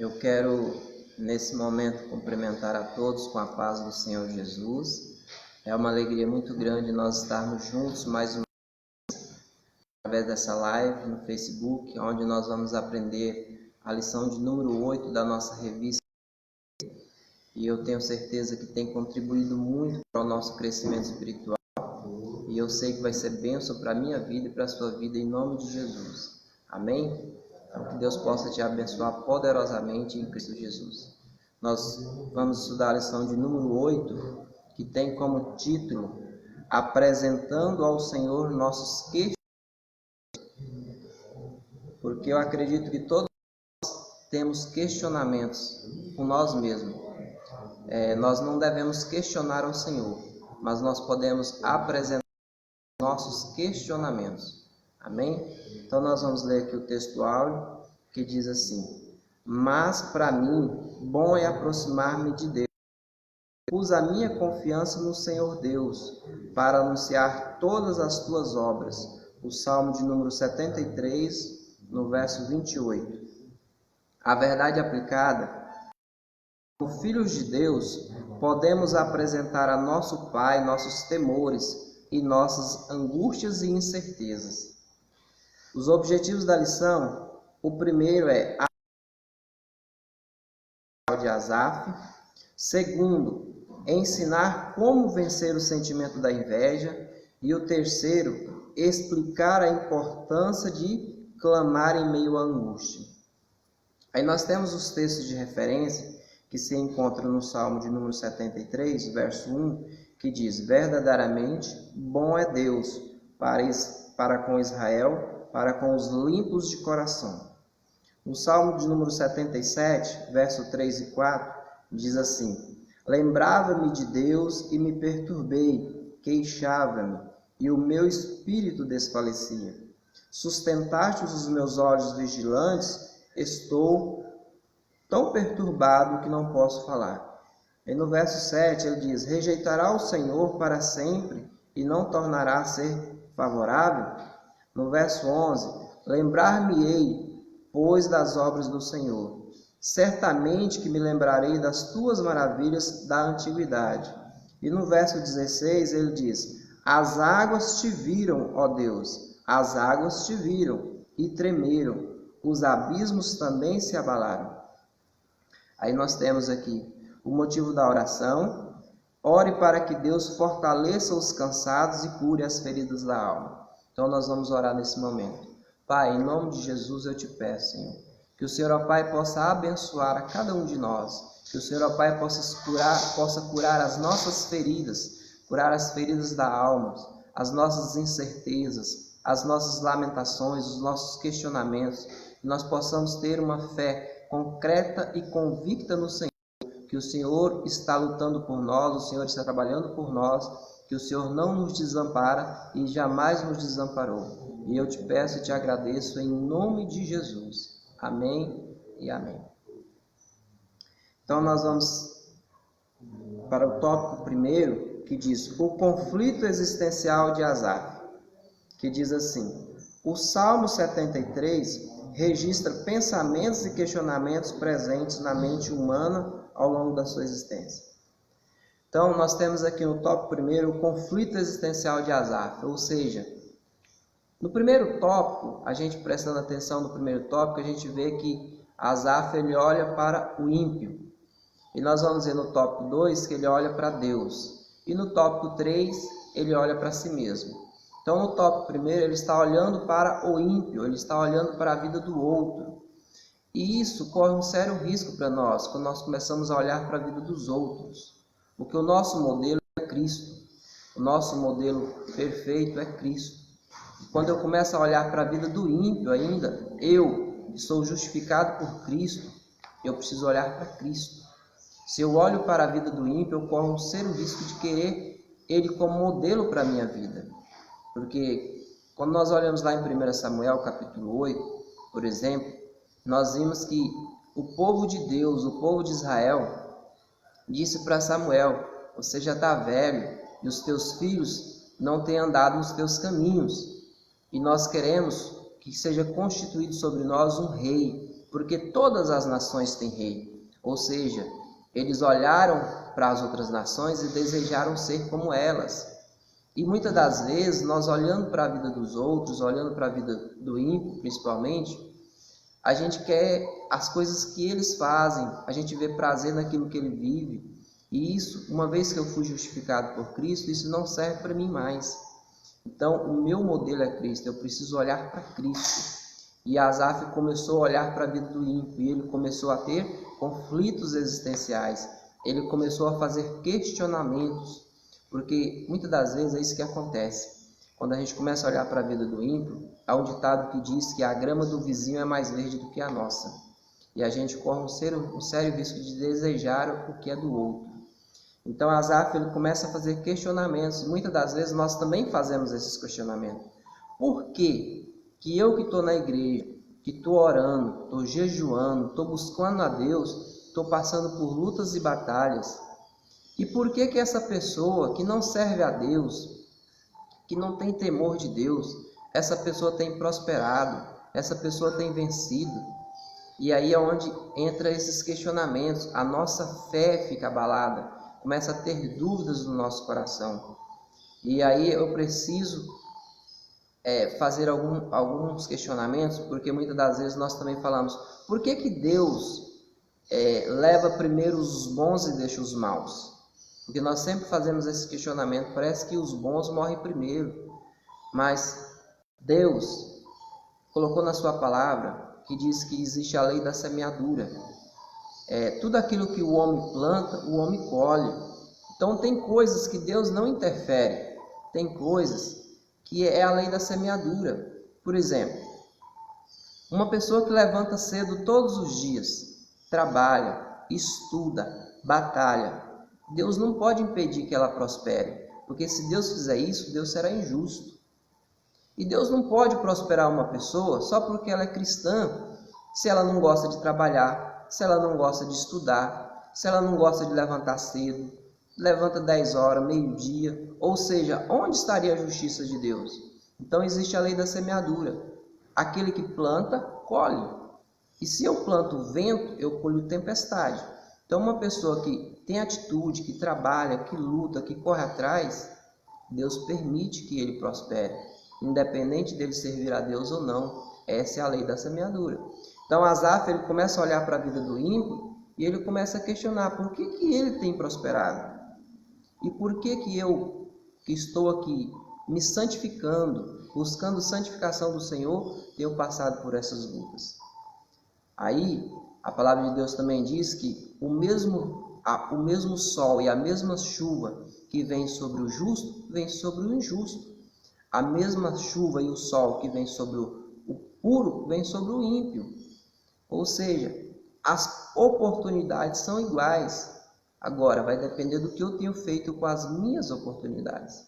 Eu quero, nesse momento, cumprimentar a todos com a paz do Senhor Jesus. É uma alegria muito grande nós estarmos juntos mais uma vez, através dessa live no Facebook, onde nós vamos aprender a lição de número 8 da nossa revista. E eu tenho certeza que tem contribuído muito para o nosso crescimento espiritual. E eu sei que vai ser bênção para a minha vida e para a sua vida, em nome de Jesus. Amém? Então, que Deus possa te abençoar poderosamente em Cristo Jesus. Nós vamos estudar a lição de número 8, que tem como título Apresentando ao Senhor nossos questionamentos. Porque eu acredito que todos nós temos questionamentos com nós mesmos. Nós não devemos questionar ao Senhor, mas nós podemos apresentar nossos questionamentos. Amém? Então nós vamos ler aqui o texto áudio que diz assim: Mas para mim, bom é aproximar-me de Deus. Pus a minha confiança no Senhor Deus, para anunciar todas as tuas obras. O Salmo de número 73, no verso 28. A verdade aplicada: como filhos de Deus, podemos apresentar a nosso Pai nossos temores e nossas angústias e incertezas. Os objetivos da lição: o primeiro é a de Asaf. Segundo, ensinar como vencer o sentimento da inveja. E o terceiro, explicar a importância de clamar em meio à angústia. Aí nós temos os textos de referência que se encontram no Salmo de número 73, verso 1, que diz: verdadeiramente bom é Deus para com Israel, para com os limpos de coração. No Salmo de número 77, verso 3 e 4, diz assim: lembrava-me de Deus e me perturbei, queixava-me, e o meu espírito desfalecia. Sustentaste os meus olhos vigilantes, estou tão perturbado que não posso falar. E no verso 7 ele diz: rejeitará o Senhor para sempre e não tornará a ser favorável? No verso 11, lembrar-me-ei, pois, das obras do Senhor. Certamente que me lembrarei das tuas maravilhas da antiguidade. E no verso 16 ele diz: as águas te viram, ó Deus, as águas te viram e tremeram, os abismos também se abalaram. Aí nós temos aqui o motivo da oração: ore para que Deus fortaleça os cansados e cure as feridas da alma. Então nós vamos orar nesse momento. Pai, em nome de Jesus eu te peço, Senhor, que o Senhor, ó Pai, possa abençoar a cada um de nós, que o Senhor, ó Pai, possa curar as nossas feridas, curar as feridas da alma, as nossas incertezas, as nossas lamentações, os nossos questionamentos, que nós possamos ter uma fé concreta e convicta no Senhor, que o Senhor está lutando por nós, o Senhor está trabalhando por nós, que o Senhor não nos desampara e jamais nos desamparou. E eu te peço e te agradeço em nome de Jesus. Amém e amém. Então nós vamos para o tópico primeiro, que diz o conflito existencial de Asaf, que diz assim: o Salmo 73 registra pensamentos e questionamentos presentes na mente humana ao longo da sua existência. Então, nós temos aqui no tópico primeiro o conflito existencial de Asaf, ou seja, no primeiro tópico, a gente prestando atenção no primeiro tópico, a gente vê que Asaf ele olha para o ímpio. E nós vamos ver no tópico 2 que ele olha para Deus. E no tópico 3, ele olha para si mesmo. Então, no tópico primeiro, ele está olhando para o ímpio, ele está olhando para a vida do outro. E isso corre um sério risco para nós, quando nós começamos a olhar para a vida dos outros. Porque o nosso modelo é Cristo. O nosso modelo perfeito é Cristo. E quando eu começo a olhar para a vida do ímpio ainda, eu sou justificado por Cristo, eu preciso olhar para Cristo. Se eu olho para a vida do ímpio, eu corro um sério risco de querer ele como modelo para a minha vida. Porque quando nós olhamos lá em 1 Samuel capítulo 8, por exemplo, nós vimos que o povo de Deus, o povo de Israel, disse para Samuel: você já está velho e os teus filhos não têm andado nos teus caminhos. E nós queremos que seja constituído sobre nós um rei. porque todas as nações têm rei. Ou seja, eles olharam para as outras nações e desejaram ser como elas. E muitas das vezes, nós olhando para a vida dos outros, olhando para a vida do ímpio principalmente, a gente quer as coisas que eles fazem, a gente vê prazer naquilo que ele vive. E isso, uma vez que eu fui justificado por Cristo, isso não serve para mim mais. Então, o meu modelo é Cristo, eu preciso olhar para Cristo. E Asaf começou a olhar para a vida do ímpio, e ele começou a ter conflitos existenciais, ele começou a fazer questionamentos, porque muitas das vezes é isso que acontece. Quando a gente começa a olhar para a vida do ímpio, há um ditado que diz que a grama do vizinho é mais verde do que a nossa. E a gente corre um sério risco de desejar o que é do outro. Então Asaf ele começa a fazer questionamentos. Muitas das vezes nós também fazemos esses questionamentos. Por que eu que estou na igreja, que estou orando, estou jejuando, estou buscando a Deus, estou passando por lutas e batalhas? E por que essa pessoa que não serve a Deus, que não tem temor de Deus, essa pessoa tem prosperado, essa pessoa tem vencido? E aí é onde entra esses questionamentos, a nossa fé fica abalada, começa a ter dúvidas no nosso coração. E aí eu preciso fazer alguns questionamentos, porque muitas das vezes nós também falamos, por que Deus leva primeiro os bons e deixa os maus? Porque nós sempre fazemos esse questionamento, parece que os bons morrem primeiro, mas Deus colocou na sua palavra que diz que existe a lei da semeadura. Tudo aquilo que o homem planta, o homem colhe. Então tem coisas que Deus não interfere, tem coisas que é a lei da semeadura. Por exemplo, uma pessoa que levanta cedo todos os dias, trabalha, estuda, batalha, Deus não pode impedir que ela prospere, porque se Deus fizer isso, Deus será injusto. E Deus não pode prosperar uma pessoa só porque ela é cristã, se ela não gosta de trabalhar, se ela não gosta de estudar, se ela não gosta de levantar cedo, levanta 10 horas, meio-dia, ou seja, onde estaria a justiça de Deus? Então existe a lei da semeadura. Aquele que planta, colhe. E se eu planto vento, eu colho tempestade. Então uma pessoa que tem atitude, que trabalha, que luta, que corre atrás, Deus permite que ele prospere, independente dele servir a Deus ou não. Essa é a lei da semeadura. Então Asaf ele começa a olhar para a vida do ímpio e ele começa a questionar por que ele tem prosperado. E por que eu, que estou aqui me santificando, buscando santificação do Senhor, tenho passado por essas lutas? Aí, a palavra de Deus também diz que o mesmo sol e a mesma chuva que vem sobre o justo, vem sobre o injusto. A mesma chuva e o sol que vem sobre o puro, vem sobre o ímpio. Ou seja, as oportunidades são iguais. Agora, vai depender do que eu tenho feito com as minhas oportunidades.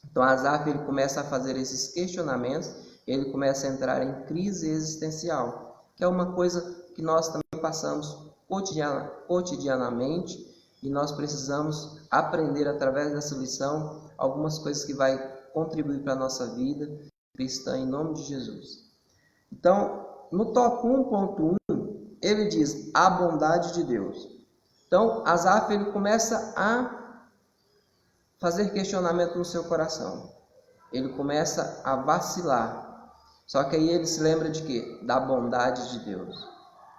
Então, Asaf ele começa a fazer esses questionamentos, ele começa a entrar em crise existencial, que é uma coisa que nós também passamos cotidianamente, e nós precisamos aprender através dessa lição algumas coisas que vai contribuir para a nossa vida cristã em nome de Jesus. Então, no tópico 1.1, ele diz a bondade de Deus. Então, Asaf ele começa a fazer questionamento no seu coração. Ele começa a vacilar. Só que aí ele se lembra de quê? Da bondade de Deus.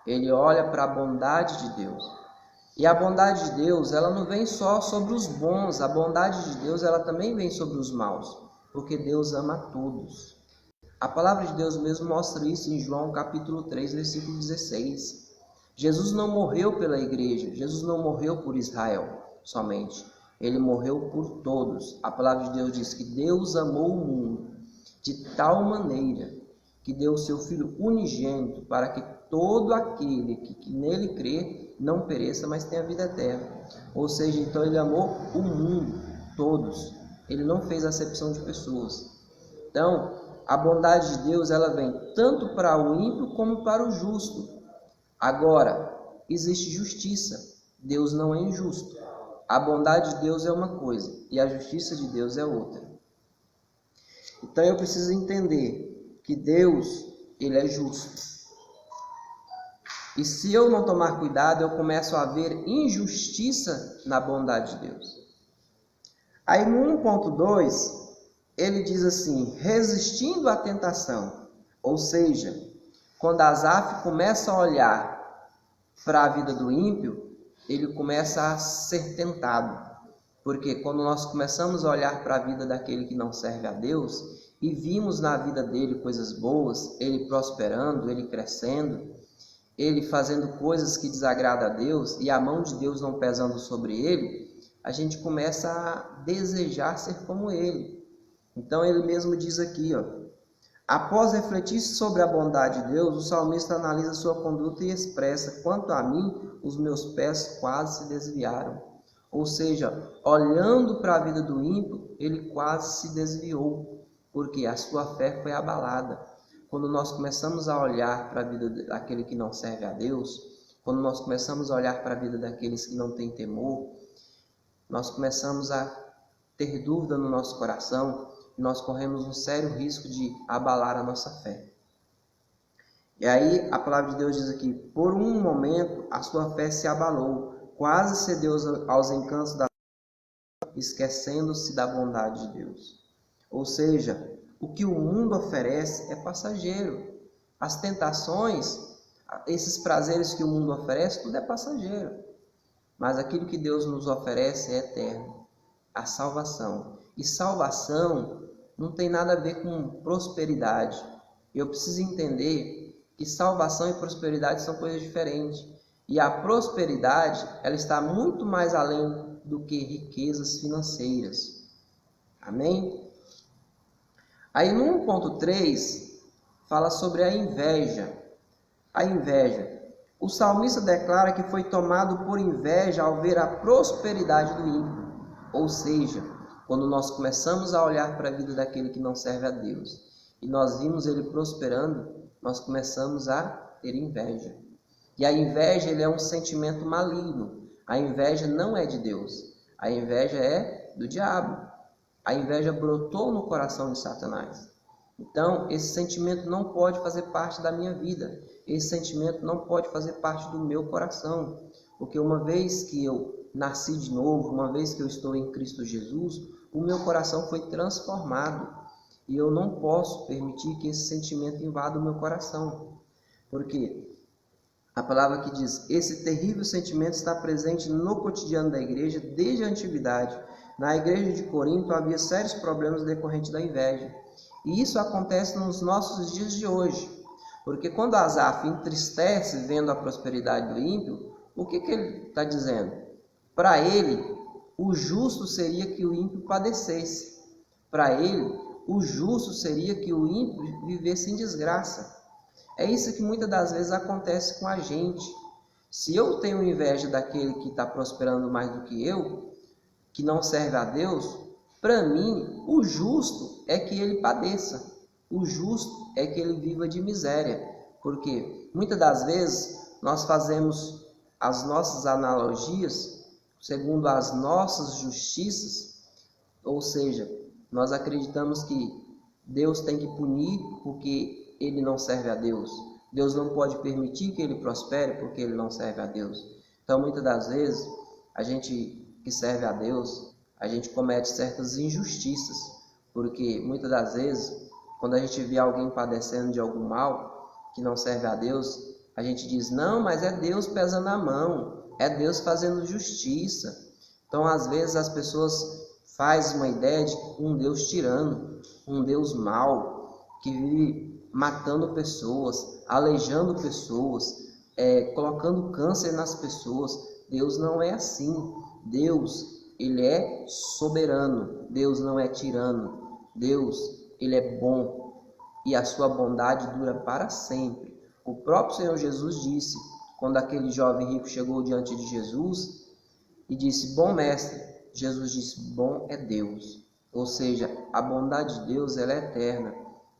Ele olha para a bondade de Deus. E a bondade de Deus, ela não vem só sobre os bons. A bondade de Deus, ela também vem sobre os maus. Porque Deus ama a todos. A palavra de Deus mesmo mostra isso em João capítulo 3, versículo 16. Jesus não morreu pela igreja, Jesus não morreu por Israel somente, ele morreu por todos. A palavra de Deus diz que Deus amou o mundo de tal maneira que deu o seu Filho unigênito para que todo aquele que nele crê não pereça, mas tenha vida eterna. Ou seja, então ele amou o mundo, todos. Ele não fez acepção de pessoas. Então, a bondade de Deus ela vem tanto para o ímpio como para o justo. Agora, existe justiça. Deus não é injusto. A bondade de Deus é uma coisa e a justiça de Deus é outra. Então eu preciso entender que Deus, ele é justo. E se eu não tomar cuidado, eu começo a ver injustiça na bondade de Deus. Aí no 1.2, ele diz assim, resistindo à tentação. Ou seja, quando Asaf começa a olhar para a vida do ímpio, ele começa a ser tentado. Porque quando nós começamos a olhar para a vida daquele que não serve a Deus, e vimos na vida dele coisas boas, ele prosperando, ele crescendo, ele fazendo coisas que desagradam a Deus, e a mão de Deus não pesando sobre ele, a gente começa a desejar ser como ele. Então ele mesmo diz aqui, após refletir sobre a bondade de Deus, o salmista analisa sua conduta e expressa, quanto a mim, os meus pés quase se desviaram. Ou seja, olhando para a vida do ímpio, ele quase se desviou, porque a sua fé foi abalada. Quando nós começamos a olhar para a vida daquele que não serve a Deus, quando nós começamos a olhar para a vida daqueles que não têm temor, nós começamos a ter dúvida no nosso coração, e nós corremos um sério risco de abalar a nossa fé. E aí a palavra de Deus diz aqui, por um momento a sua fé se abalou, quase cedeu aos encantos da esquecendo-se da bondade de Deus. Ou seja, o que o mundo oferece é passageiro. As tentações, esses prazeres que o mundo oferece, tudo é passageiro. Mas aquilo que Deus nos oferece é eterno, a salvação. E salvação não tem nada a ver com prosperidade. Eu preciso entender que salvação e prosperidade são coisas diferentes. E a prosperidade, ela está muito mais além do que riquezas financeiras. Amém? Aí no 1.3, fala sobre a inveja. A inveja. O salmista declara que foi tomado por inveja ao ver a prosperidade do ímpio. Ou seja, quando nós começamos a olhar para a vida daquele que não serve a Deus, e nós vimos ele prosperando, nós começamos a ter inveja. E a inveja, ele é um sentimento maligno. A inveja não é de Deus. A inveja é do diabo. A inveja brotou no coração de Satanás. Então, esse sentimento não pode fazer parte da minha vida. Esse sentimento não pode fazer parte do meu coração. Porque uma vez que eu nasci de novo, uma vez que eu estou em Cristo Jesus, o meu coração foi transformado. E eu não posso permitir que esse sentimento invada o meu coração. Porque a palavra que diz, esse terrível sentimento está presente no cotidiano da igreja desde a antiguidade. Na igreja de Corinto havia sérios problemas decorrentes da inveja. E isso acontece nos nossos dias de hoje. Porque quando Asaf entristece vendo a prosperidade do ímpio, o que ele está dizendo? Para ele, o justo seria que o ímpio padecesse. Para ele, o justo seria que o ímpio vivesse em desgraça. É isso que muitas das vezes acontece com a gente. Se eu tenho inveja daquele que está prosperando mais do que eu, que não serve a Deus, para mim, o justo é que ele padeça. O justo é que ele viva de miséria. Porque muitas das vezes nós fazemos as nossas analogias segundo as nossas justiças, ou seja, nós acreditamos que Deus tem que punir porque ele não serve a Deus. Deus não pode permitir que ele prospere porque ele não serve a Deus. Então, muitas das vezes, a gente que serve a Deus, a gente comete certas injustiças, porque muitas das vezes, quando a gente vê alguém padecendo de algum mal, que não serve a Deus, a gente diz, não, mas é Deus pesando a mão, é Deus fazendo justiça. Então, às vezes, as pessoas fazem uma ideia de um Deus tirano, um Deus mau, que vive matando pessoas, aleijando pessoas, colocando câncer nas pessoas. Deus não é assim. Deus, ele é soberano. Deus não é tirano. Deus, ele é bom e a sua bondade dura para sempre. O próprio Senhor Jesus disse, quando aquele jovem rico chegou diante de Jesus e disse, bom mestre, Jesus disse, bom é Deus. Ou seja, a bondade de Deus, ela é eterna.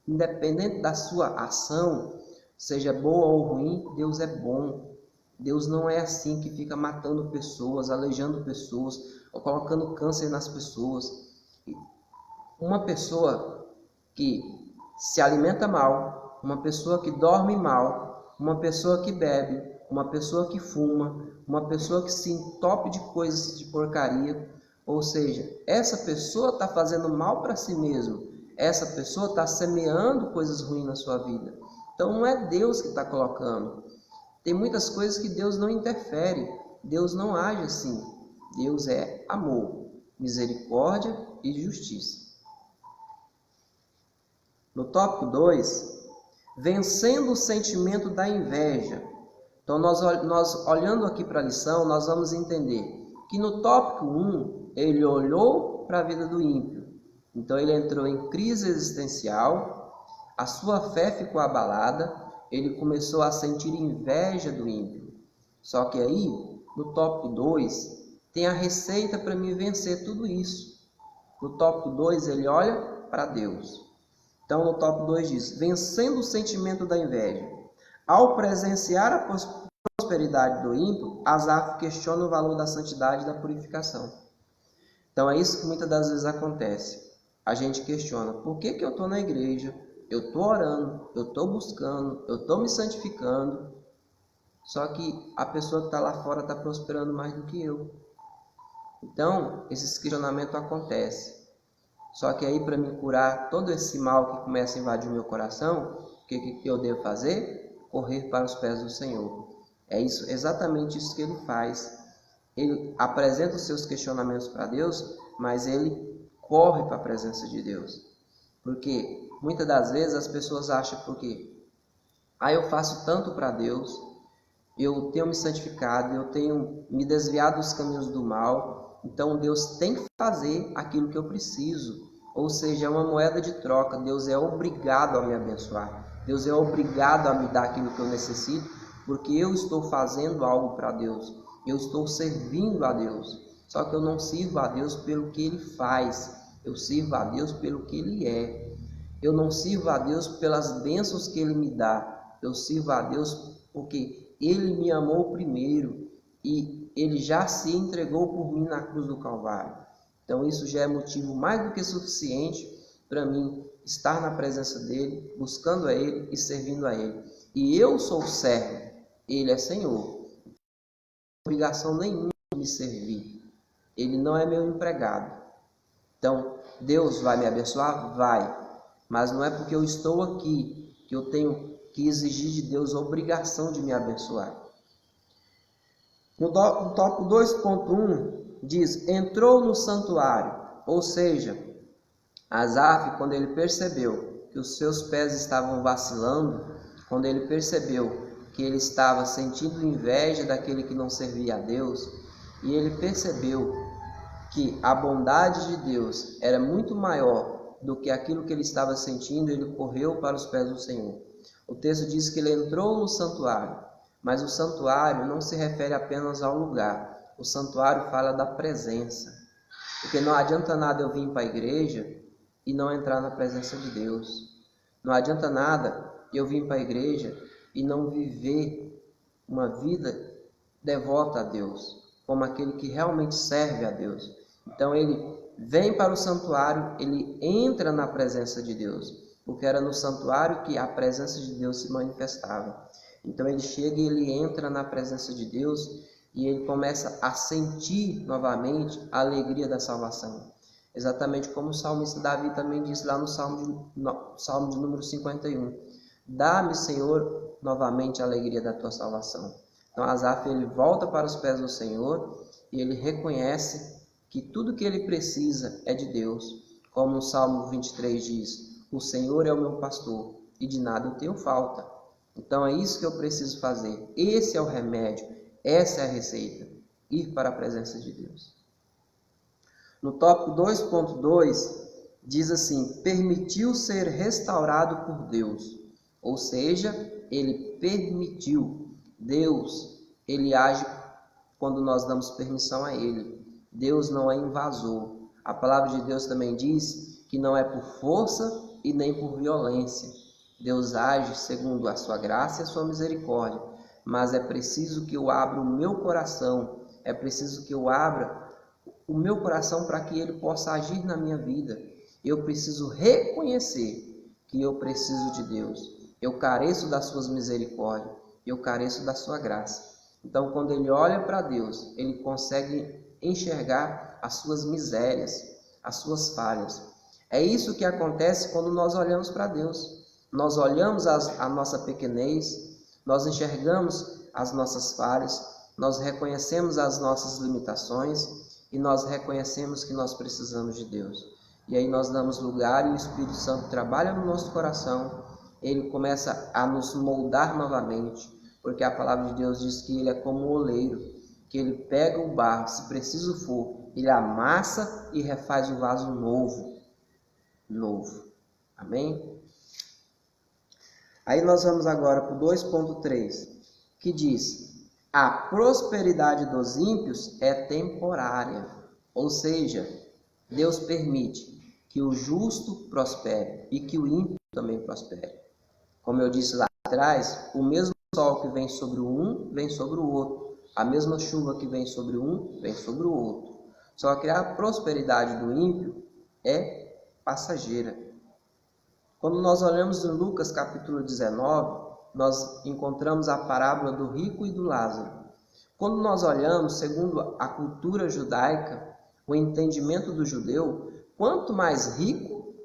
Independente da sua ação, seja boa ou ruim, Deus é bom. Deus não é assim que fica matando pessoas, aleijando pessoas, ou colocando câncer nas pessoas. Uma pessoa que se alimenta mal, uma pessoa que dorme mal, uma pessoa que bebe, uma pessoa que fuma, uma pessoa que se entope de coisas de porcaria. Ou seja, essa pessoa está fazendo mal para si mesmo. Essa pessoa está semeando coisas ruins na sua vida. Então não é Deus que está colocando. Tem muitas coisas que Deus não interfere. Deus não age assim. Deus é amor, misericórdia e justiça. No tópico 2, vencendo o sentimento da inveja. Então, nós olhando aqui para a lição, nós vamos entender que no tópico 1, ele olhou para a vida do ímpio. Então, ele entrou em crise existencial, a sua fé ficou abalada, ele começou a sentir inveja do ímpio. Só que aí, no tópico 2, tem a receita para me vencer tudo isso. No tópico 2, ele olha para Deus. Então, no tópico 2 diz, vencendo o sentimento da inveja. Ao presenciar a prosperidade do ímpio, Asaf questiona o valor da santidade e da purificação. Então, é isso que muitas das vezes acontece. A gente questiona, por que eu estou na igreja? Eu estou orando, eu estou buscando, eu estou me santificando. Só que a pessoa que está lá fora está prosperando mais do que eu. Então, esses questionamentos acontecem. Só que aí, para me curar todo esse mal que começa a invadir o meu coração, o que eu devo fazer? Correr para os pés do Senhor. É isso, exatamente isso que ele faz. Ele apresenta os seus questionamentos para Deus, mas ele corre para a presença de Deus. Porque muitas das vezes as pessoas acham porque eu faço tanto para Deus, eu tenho me santificado, eu tenho me desviado dos caminhos do mal, então Deus tem que fazer aquilo que eu preciso. Ou seja, é uma moeda de troca. Deus é obrigado a me abençoar. Deus é obrigado a me dar aquilo que eu necessito, porque eu estou fazendo algo para Deus. Eu estou servindo a Deus. Só que eu não sirvo a Deus pelo que Ele faz. Eu sirvo a Deus pelo que Ele é. Eu não sirvo a Deus pelas bênçãos que Ele me dá. Eu sirvo a Deus porque Ele me amou primeiro e Ele já se entregou por mim na cruz do Calvário. Então isso já é motivo mais do que suficiente para mim estar na presença dEle, buscando a Ele e servindo a Ele. E eu sou servo, Ele é Senhor. Não tenho obrigação nenhuma de me servir. Ele não é meu empregado. Então, Deus vai me abençoar? Vai. Mas não é porque eu estou aqui que eu tenho que exigir de Deus a obrigação de me abençoar. No tópico 2.1 diz, entrou no santuário. Ou seja, Asaf, quando ele percebeu que os seus pés estavam vacilando, quando ele percebeu que ele estava sentindo inveja daquele que não servia a Deus, e ele percebeu que a bondade de Deus era muito maior do que aquilo que ele estava sentindo, ele correu para os pés do Senhor. O texto diz que ele entrou no santuário, mas o santuário não se refere apenas ao lugar. O santuário fala da presença. Porque não adianta nada eu vir para a igreja e não entrar na presença de Deus. Não adianta nada eu vir para a igreja e não viver uma vida devota a Deus, como aquele que realmente serve a Deus. Então ele vem para o santuário, ele entra na presença de Deus, porque era no santuário que a presença de Deus se manifestava. Então ele chega e ele entra na presença de Deus e ele começa a sentir novamente a alegria da salvação. Exatamente como o salmista Davi também diz lá no Salmo de número 51. Dá-me, Senhor, novamente a alegria da tua salvação. Então Asaf ele volta para os pés do Senhor e ele reconhece que tudo que ele precisa é de Deus. Como no Salmo 23 diz, o Senhor é o meu pastor e de nada eu tenho falta. Então é isso que eu preciso fazer. Esse é o remédio, essa é a receita. Ir para a presença de Deus. No tópico 2.2 diz assim, permitiu ser restaurado por Deus. Ou seja, ele permitiu. Deus, ele age quando nós damos permissão a ele. Deus não é invasor. A palavra de Deus também diz que não é por força e nem por violência. Deus age segundo a sua graça e a sua misericórdia. Mas é preciso que eu abra o meu coração. É preciso que eu abra o meu coração para que ele possa agir na minha vida. Eu preciso reconhecer que eu preciso de Deus. Eu careço das suas misericórdias. eu careço da sua graça. Então, quando ele olha para Deus, ele consegue enxergar as suas misérias, as suas falhas. É isso que acontece quando nós olhamos para Deus. Nós olhamos a nossa pequenez, nós enxergamos as nossas falhas, nós reconhecemos as nossas limitações e nós reconhecemos que nós precisamos de Deus. E aí nós damos lugar e o Espírito Santo trabalha no nosso coração, ele começa a nos moldar novamente, porque a palavra de Deus diz que ele é como um oleiro, que ele pega o barro, se preciso for, ele amassa e refaz o vaso novo. Amém? Aí nós vamos agora para o 2.3, que diz: a prosperidade dos ímpios é temporária. Ou seja, Deus permite que o justo prospere e que o ímpio também prospere. Como eu disse lá atrás, o mesmo sol que vem sobre um, vem sobre o outro. A mesma chuva que vem sobre um, vem sobre o outro. Só que a prosperidade do ímpio é passageira. Quando nós olhamos em Lucas capítulo 19, nós encontramos a parábola do rico e do Lázaro. Quando nós olhamos, segundo a cultura judaica, o entendimento do judeu, quanto mais rico,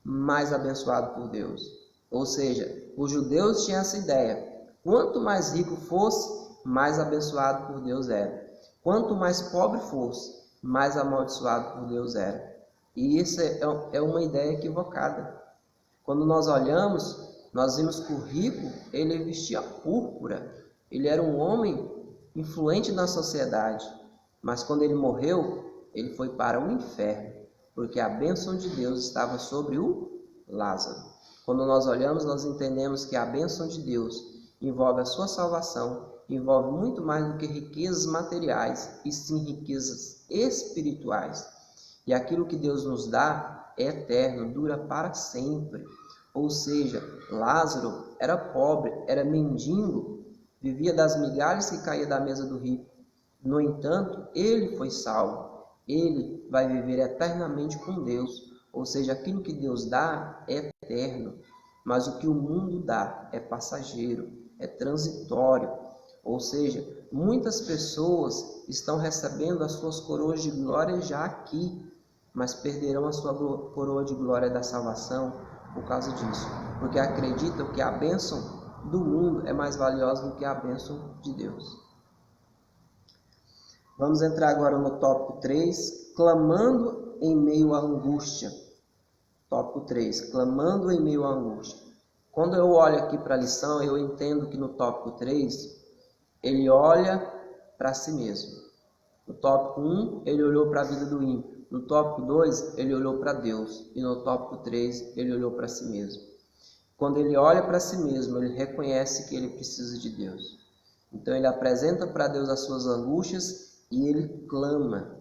mais abençoado por Deus. Ou seja, os judeus tinham essa ideia: quanto mais rico fosse, mais abençoado por Deus era. Quanto mais pobre fosse, mais amaldiçoado por Deus era. E isso é uma ideia equivocada. Quando nós olhamos, nós vimos que o rico, ele vestia púrpura. Ele era um homem influente na sociedade. Mas quando ele morreu, ele foi para o inferno, porque a bênção de Deus estava sobre o Lázaro. Quando nós olhamos, nós entendemos que a bênção de Deus envolve a sua salvação, envolve muito mais do que riquezas materiais, e sim riquezas espirituais. E aquilo que Deus nos dá é eterno, dura para sempre. Ou seja, Lázaro era pobre, era mendigo, vivia das migalhas que caía da mesa do rico. No entanto, ele foi salvo. Ele vai viver eternamente com Deus. Ou seja, aquilo que Deus dá é eterno, mas o que o mundo dá é passageiro, é transitório. Ou seja, muitas pessoas estão recebendo as suas coroas de glória já aqui, mas perderão a sua coroa de glória da salvação por causa disso, porque acreditam que a bênção do mundo é mais valiosa do que a bênção de Deus. Vamos entrar agora no tópico 3, clamando em meio à angústia. Tópico 3, clamando em meio à angústia. Quando eu olho aqui para a lição, eu entendo que no tópico 3, ele olha para si mesmo. No tópico 1, ele olhou para a vida do ímpio. No tópico 2, ele olhou para Deus. E no tópico 3, ele olhou para si mesmo. Quando ele olha para si mesmo, ele reconhece que ele precisa de Deus. Então ele apresenta para Deus as suas angústias e ele clama.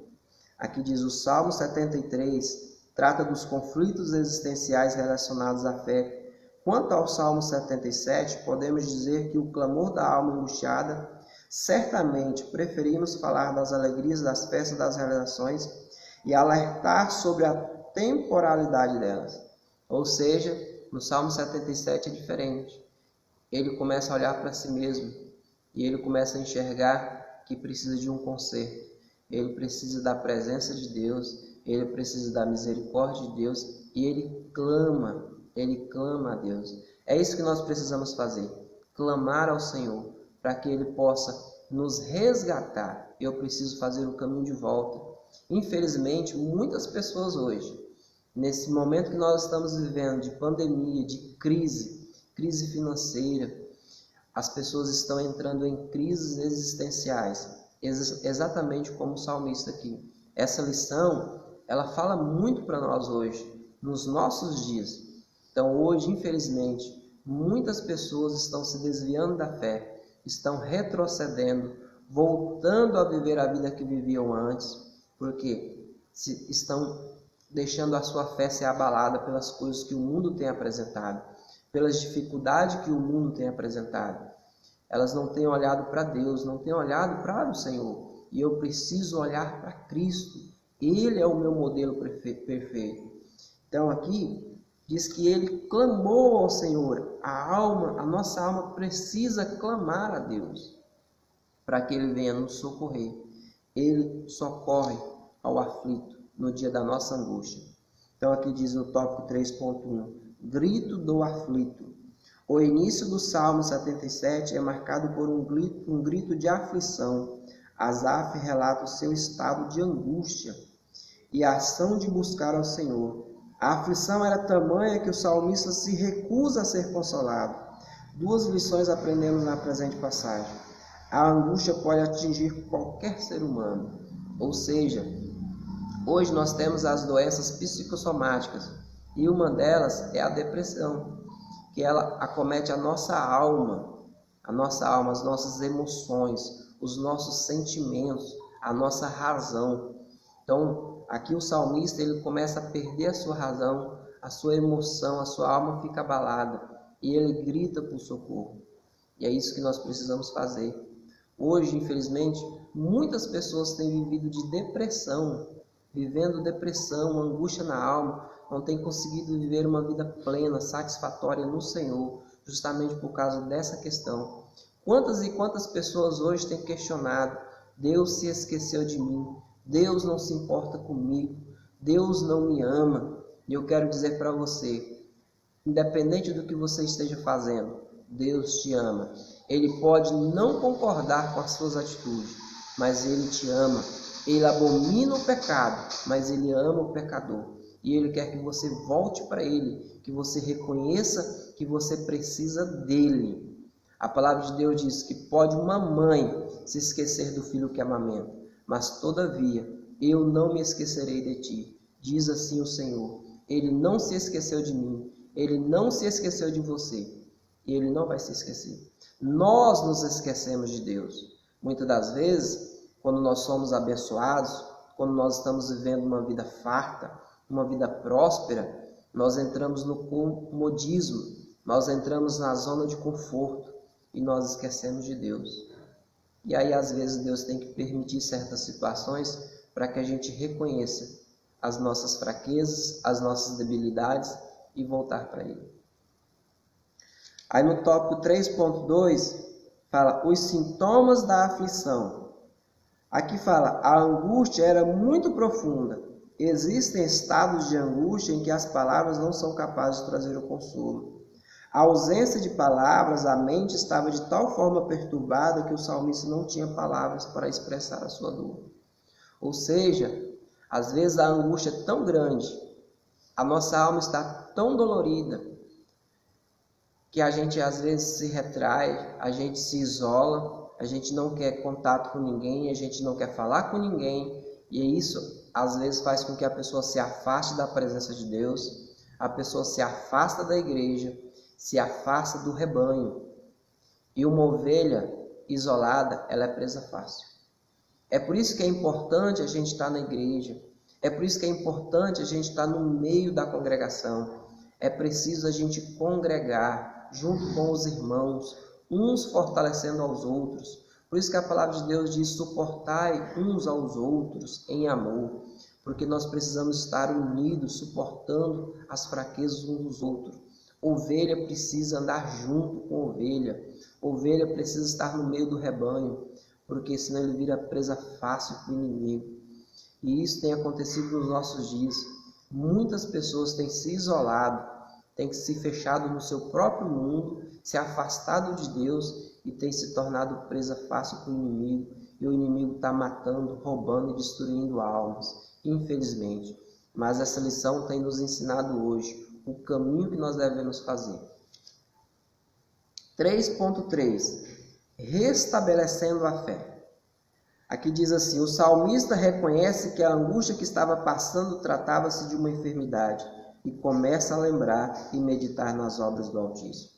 Aqui diz o Salmo 73, trata dos conflitos existenciais relacionados à fé. Quanto ao Salmo 77, podemos dizer que o clamor da alma angustiada, certamente preferimos falar das alegrias das festas das realizações e alertar sobre a temporalidade delas. Ou seja, no Salmo 77 é diferente. Ele começa a olhar para si mesmo e ele começa a enxergar que precisa de um conserto. Ele precisa da presença de Deus, ele precisa da misericórdia de Deus e ele clama a Deus. É isso que nós precisamos fazer, clamar ao Senhor, para que Ele possa nos resgatar. Eu preciso fazer o caminho de volta. Infelizmente, muitas pessoas hoje, nesse momento que nós estamos vivendo de pandemia, de crise financeira, as pessoas estão entrando em crises existenciais, exatamente como o salmista aqui. Essa lição, ela fala muito para nós hoje, nos nossos dias. Então hoje, infelizmente, muitas pessoas estão se desviando da fé, estão retrocedendo, voltando a viver a vida que viviam antes, porque estão deixando a sua fé ser abalada pelas coisas que o mundo tem apresentado, pelas dificuldades que o mundo tem apresentado. Elas não têm olhado para Deus, não têm olhado para o Senhor. E eu preciso olhar para Cristo. Ele é o meu modelo perfeito. Então aqui, diz que ele clamou ao Senhor. A nossa alma precisa clamar a Deus para que Ele venha nos socorrer. Ele socorre ao aflito no dia da nossa angústia. Então aqui diz no tópico 3.1, grito do aflito. O início do Salmo 77 é marcado por um grito de aflição. Asaf relata o seu estado de angústia e a ação de buscar ao Senhor. A aflição era tamanha que o salmista se recusa a ser consolado. Duas lições aprendemos na presente passagem. A angústia pode atingir qualquer ser humano, ou seja, hoje nós temos as doenças psicossomáticas e uma delas é a depressão, que ela acomete a nossa alma, as nossas emoções, os nossos sentimentos, a nossa razão. Então, aqui o salmista ele começa a perder a sua razão, a sua emoção, a sua alma fica abalada e ele grita por socorro. E é isso que nós precisamos fazer. Hoje, infelizmente, muitas pessoas têm vivido de depressão, vivendo depressão, angústia na alma, não têm conseguido viver uma vida plena, satisfatória no Senhor, justamente por causa dessa questão. Quantas e quantas pessoas hoje têm questionado, Deus se esqueceu de mim, Deus não se importa comigo, Deus não me ama. E eu quero dizer para você, independente do que você esteja fazendo, Deus te ama. Ele pode não concordar com as suas atitudes, mas Ele te ama. Ele abomina o pecado, mas Ele ama o pecador. E Ele quer que você volte para Ele, que você reconheça que você precisa dEle. A palavra de Deus diz que pode uma mãe se esquecer do filho que amamenta, mas todavia eu não me esquecerei de ti, diz assim o Senhor. Ele não se esqueceu de mim, Ele não se esqueceu de você. E Ele não vai se esquecer. Nós nos esquecemos de Deus. Muitas das vezes, quando nós somos abençoados, quando nós estamos vivendo uma vida farta, uma vida próspera, nós entramos no comodismo, nós entramos na zona de conforto e nós esquecemos de Deus. E aí, às vezes, Deus tem que permitir certas situações para que a gente reconheça as nossas fraquezas, as nossas debilidades e voltar para Ele. Aí no tópico 3.2 fala os sintomas da aflição. Aqui fala a angústia era muito profunda. Existem estados de angústia em que as palavras não são capazes de trazer o consolo. A ausência de palavras, a mente estava de tal forma perturbada que o salmista não tinha palavras para expressar a sua dor. Ou seja, às vezes a angústia é tão grande, a nossa alma está tão dolorida, que a gente às vezes se retrai, a gente se isola, a gente não quer contato com ninguém, a gente não quer falar com ninguém, e isso às vezes faz com que a pessoa se afaste da presença de Deus, a pessoa se afasta da igreja, se afasta do rebanho. E uma ovelha isolada, ela é presa fácil. É por isso que é importante a gente estar na igreja, é por isso que é importante a gente estar no meio da congregação, é preciso a gente congregar, junto com os irmãos, uns fortalecendo aos outros. Por isso que a palavra de Deus diz, suportai uns aos outros em amor, porque nós precisamos estar unidos, suportando as fraquezas uns dos outros. Ovelha precisa andar junto com ovelha, ovelha precisa estar no meio do rebanho, porque senão ele vira presa fácil para o inimigo. E isso tem acontecido nos nossos dias. Muitas pessoas têm se isolado, tem se fechado no seu próprio mundo, se afastado de Deus e tem se tornado presa fácil para o inimigo. E o inimigo está matando, roubando e destruindo almas, infelizmente. Mas essa lição tem nos ensinado hoje o caminho que nós devemos fazer. 3.3 Restabelecendo a fé. Aqui diz assim, o salmista reconhece que a angústia que estava passando tratava-se de uma enfermidade e começa a lembrar e meditar nas obras do Altíssimo.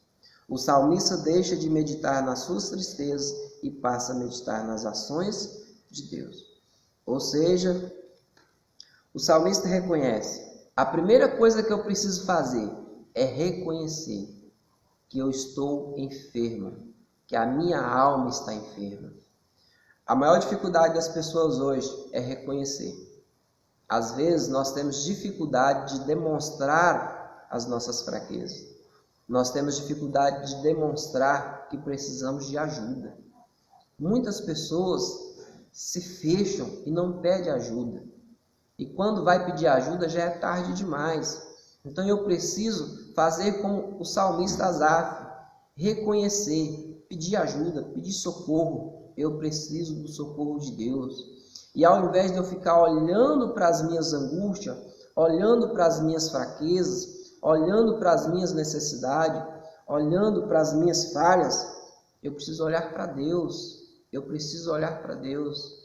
O salmista deixa de meditar nas suas tristezas e passa a meditar nas ações de Deus. Ou seja, o salmista reconhece, a primeira coisa que eu preciso fazer é reconhecer que eu estou enfermo, que a minha alma está enferma. A maior dificuldade das pessoas hoje é reconhecer. Às vezes nós temos dificuldade de demonstrar as nossas fraquezas. Nós temos dificuldade de demonstrar que precisamos de ajuda. Muitas pessoas se fecham e não pedem ajuda. E quando vai pedir ajuda já é tarde demais. Então eu preciso fazer como o salmista Asaf, reconhecer, pedir ajuda, pedir socorro. Eu preciso do socorro de Deus. E ao invés de eu ficar olhando para as minhas angústias, olhando para as minhas fraquezas, olhando para as minhas necessidades, olhando para as minhas falhas, eu preciso olhar para Deus. Eu preciso olhar para Deus.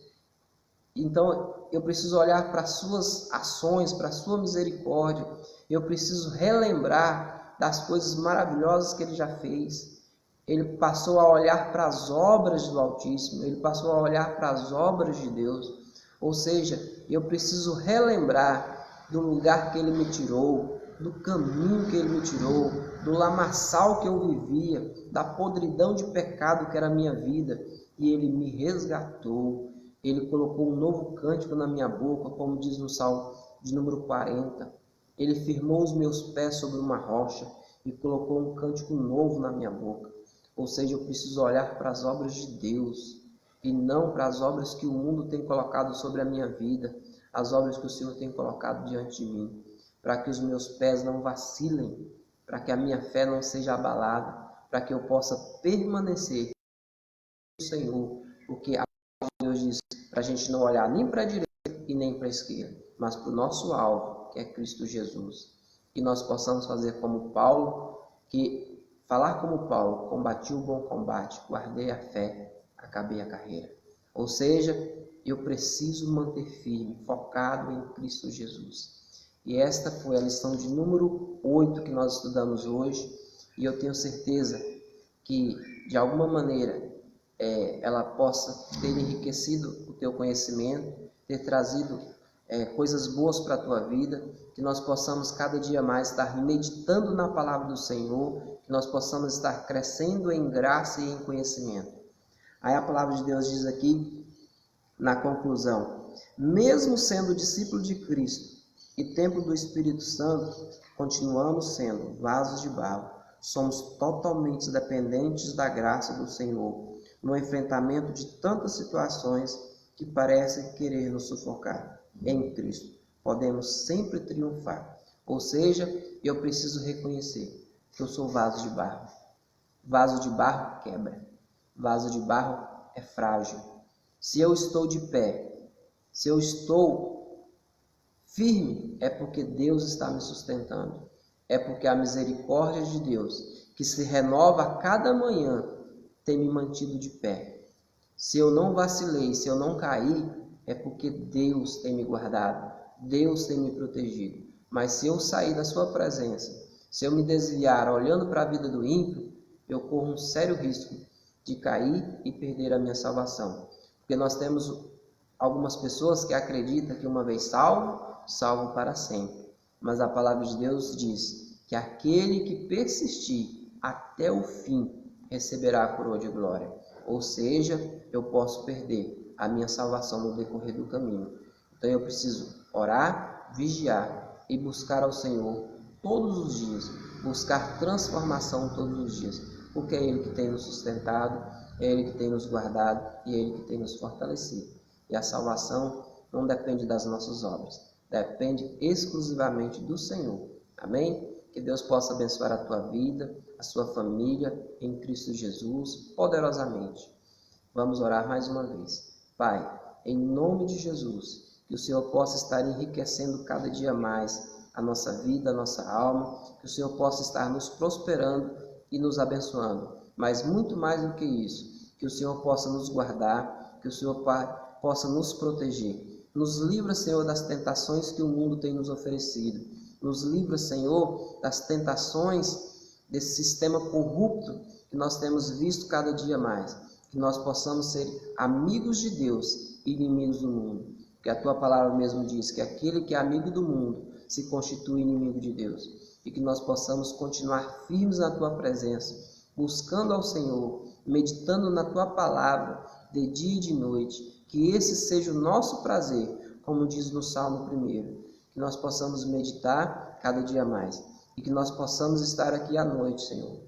Então, eu preciso olhar para as suas ações, para a sua misericórdia. Eu preciso relembrar das coisas maravilhosas que Ele já fez. Ele passou a olhar para as obras do Altíssimo. Ele passou a olhar para as obras de Deus. Ou seja, eu preciso relembrar do lugar que Ele me tirou, do caminho que Ele me tirou, do lamaçal que eu vivia, da podridão de pecado que era a minha vida. E Ele me resgatou. Ele colocou um novo cântico na minha boca, como diz no Salmo de número 40. Ele firmou os meus pés sobre uma rocha e colocou um cântico novo na minha boca. Ou seja, eu preciso olhar para as obras de Deus e não para as obras que o mundo tem colocado sobre a minha vida, as obras que o Senhor tem colocado diante de mim, para que os meus pés não vacilem, para que a minha fé não seja abalada, para que eu possa permanecer no Senhor, porque a palavra de Deus diz para a gente não olhar nem para a direita e nem para a esquerda, mas para o nosso alvo, que é Cristo Jesus. Que nós possamos fazer como Paulo, falar como Paulo: combati o bom combate, guardei a fé, acabei a carreira. Ou seja, eu preciso manter firme, focado em Cristo Jesus. E esta foi a lição de número 8 que nós estudamos hoje, e eu tenho certeza que, de alguma maneira, ela possa ter enriquecido o teu conhecimento, ter trazido coisas boas para a tua vida, que nós possamos cada dia mais estar meditando na palavra do Senhor, que nós possamos estar crescendo em graça e em conhecimento. Aí a palavra de Deus diz aqui, na conclusão: mesmo sendo discípulo de Cristo e templo do Espírito Santo, continuamos sendo vasos de barro. Somos totalmente dependentes da graça do Senhor, no enfrentamento de tantas situações que parecem querer nos sufocar. Em Cristo podemos sempre triunfar. Ou seja, eu preciso reconhecer que eu sou vaso de barro. Vaso de barro quebra. Vaso de barro é frágil. Se eu estou de pé, se eu estou firme, é porque Deus está me sustentando. É porque a misericórdia de Deus, que se renova a cada manhã, tem me mantido de pé. Se eu não vacilei, se eu não caí, é porque Deus tem me guardado, Deus tem me protegido. Mas se eu sair da sua presença, se eu me desviar olhando para a vida do ímpio, eu corro um sério risco de cair e perder a minha salvação. Porque nós temos algumas pessoas que acreditam que uma vez salvo, salvo para sempre. Mas a palavra de Deus diz que aquele que persistir até o fim receberá a coroa de glória. Ou seja, eu posso perder a minha salvação no decorrer do caminho. Então eu preciso orar, vigiar e buscar ao Senhor todos os dias, buscar transformação todos os dias, porque é Ele que tem nos sustentado, é Ele que tem nos guardado e é Ele que tem nos fortalecido. E a salvação não depende das nossas obras, depende exclusivamente do Senhor. Amém? Que Deus possa abençoar a tua vida, a sua família, em Cristo Jesus, poderosamente. Vamos orar mais uma vez. Pai, em nome de Jesus, que o Senhor possa estar enriquecendo cada dia mais a nossa vida, a nossa alma, que o Senhor possa estar nos prosperando e nos abençoando. Mas muito mais do que isso, que o Senhor possa nos guardar, que o Senhor possa nos proteger. Nos livra, Senhor, das tentações que o mundo tem nos oferecido. Nos livra, Senhor, das tentações desse sistema corrupto que nós temos visto cada dia mais. Que nós possamos ser amigos de Deus e inimigos do mundo. Porque a tua palavra mesmo diz que aquele que é amigo do mundo se constitui inimigo de Deus. E que nós possamos continuar firmes na tua presença, buscando ao Senhor, meditando na tua palavra de dia e de noite. Que esse seja o nosso prazer, como diz no Salmo 1. Que nós possamos meditar cada dia mais. e que nós possamos estar aqui à noite, Senhor,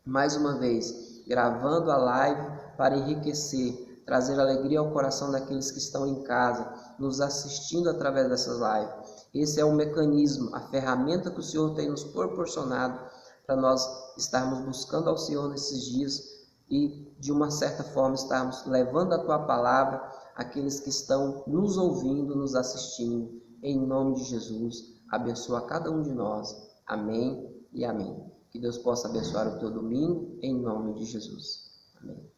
mais uma vez, gravando a live para enriquecer, trazer alegria ao coração daqueles que estão em casa, nos assistindo através dessas lives. Esse é o mecanismo, a ferramenta que o Senhor tem nos proporcionado para nós estarmos buscando ao Senhor nesses dias e, de uma certa forma, estarmos levando a Tua palavra àqueles que estão nos ouvindo, nos assistindo. Em nome de Jesus, abençoa cada um de nós. Amém e amém. Que Deus possa abençoar o teu domingo, em nome de Jesus. Amém.